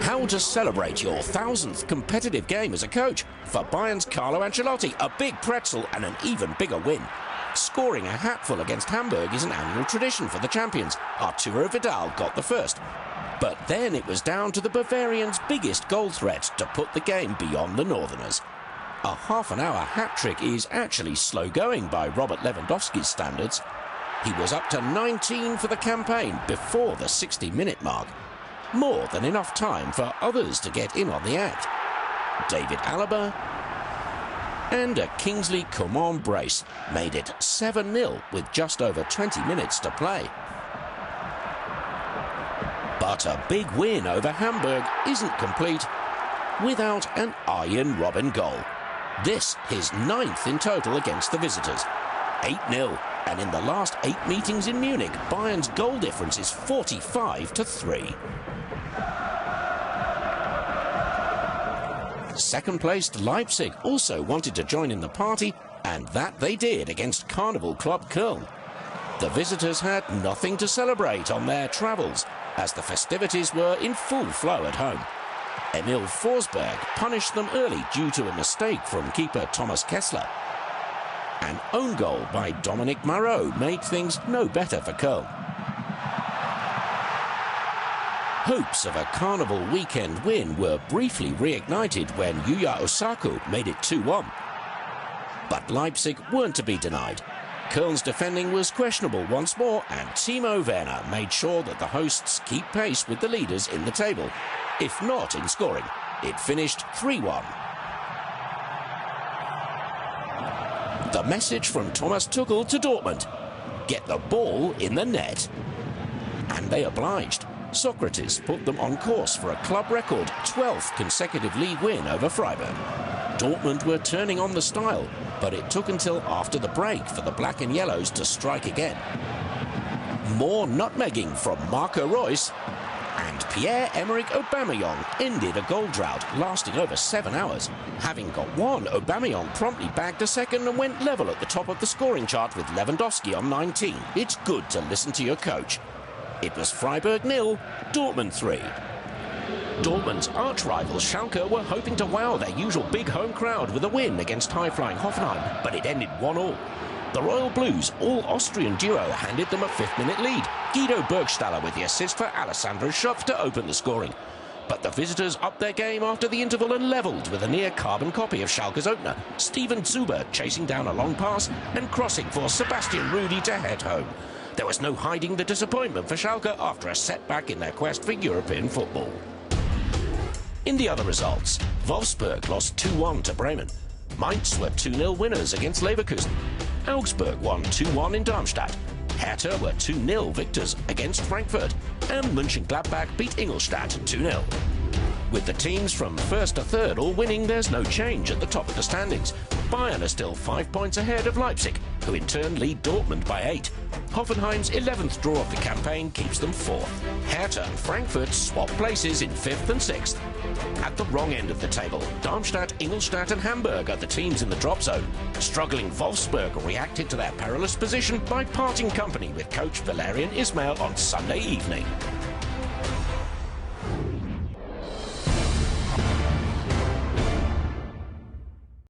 How to celebrate your 1000th competitive game as a coach? For Bayern's Carlo Ancelotti, a big pretzel and an even bigger win. Scoring a hatful against Hamburg is an annual tradition for the champions. Arturo Vidal got the first. But then it was down to the Bavarians' biggest goal threat to put the game beyond the Northerners. A half-an-hour hat-trick is actually slow going by Robert Lewandowski's standards. He was up to 19 for the campaign before the 60-minute mark. More than enough time for others to get in on the act. David Alaba and a Kingsley Coman brace made it 7-0 with just over 20 minutes to play. But a big win over Hamburg isn't complete without an Arjen Robben goal. This his 9th in total against the visitors. 8-0, and in the last 8 meetings in Munich, Bayern's goal difference is 45-3. Second-placed Leipzig also wanted to join in the party, and that they did against Carnival Club Köln. The visitors had nothing to celebrate on their travels, as the festivities were in full flow at home. Emil Forsberg punished them early due to a mistake from keeper Thomas Kessler. An own goal by Dominic Marot made things no better for Köln. Hopes of a Carnival weekend win were briefly reignited when Yuya Osako made it 2-1. But Leipzig weren't to be denied. Köln's defending was questionable once more, and Timo Werner made sure that the hosts keep pace with the leaders in the table. If not in scoring, it finished 3-1. The message from Thomas Tuchel to Dortmund: get the ball in the net. And they obliged. Socrates put them on course for a club record 12th consecutive league win over Freiburg. Dortmund were turning on the style, but it took until after the break for the black and yellows to strike again. More nutmegging from Marco Reus, and Pierre-Emerick Aubameyang ended a goal drought lasting over 7 hours. Having got one, Aubameyang promptly bagged a second and went level at the top of the scoring chart with Lewandowski on 19. It's good to listen to your coach. It was Freiburg 0, Dortmund 3. Dortmund's arch-rivals Schalke were hoping to wow their usual big home crowd with a win against high-flying Hoffenheim, but it ended 1-1. The Royal Blues' all-Austrian duo handed them a 5th-minute lead. Guido Burgstaller with the assist for Alessandro Schöpf to open the scoring. But the visitors upped their game after the interval and levelled with a near-carbon copy of Schalke's opener. Steven Zuber chasing down a long pass and crossing for Sebastian Rudy to head home. There was no hiding the disappointment for Schalke after a setback in their quest for European football. In the other results, Wolfsburg lost 2-1 to Bremen. Mainz were 2-0 winners against Leverkusen. Augsburg won 2-1 in Darmstadt. Hertha were 2-0 victors against Frankfurt. And Mönchengladbach beat Ingolstadt 2-0. With the teams from first to third all winning, there's no change at the top of the standings. Bayern are still 5 points ahead of Leipzig, who in turn lead Dortmund by 8. Hoffenheim's 11th draw of the campaign keeps them 4th. Hertha and Frankfurt swap places in 5th and 6th. At the wrong end of the table, Darmstadt, Ingolstadt and Hamburg are the teams in the drop zone. Struggling Wolfsburg reacted to their perilous position by parting company with coach Valerian Ismail on Sunday evening.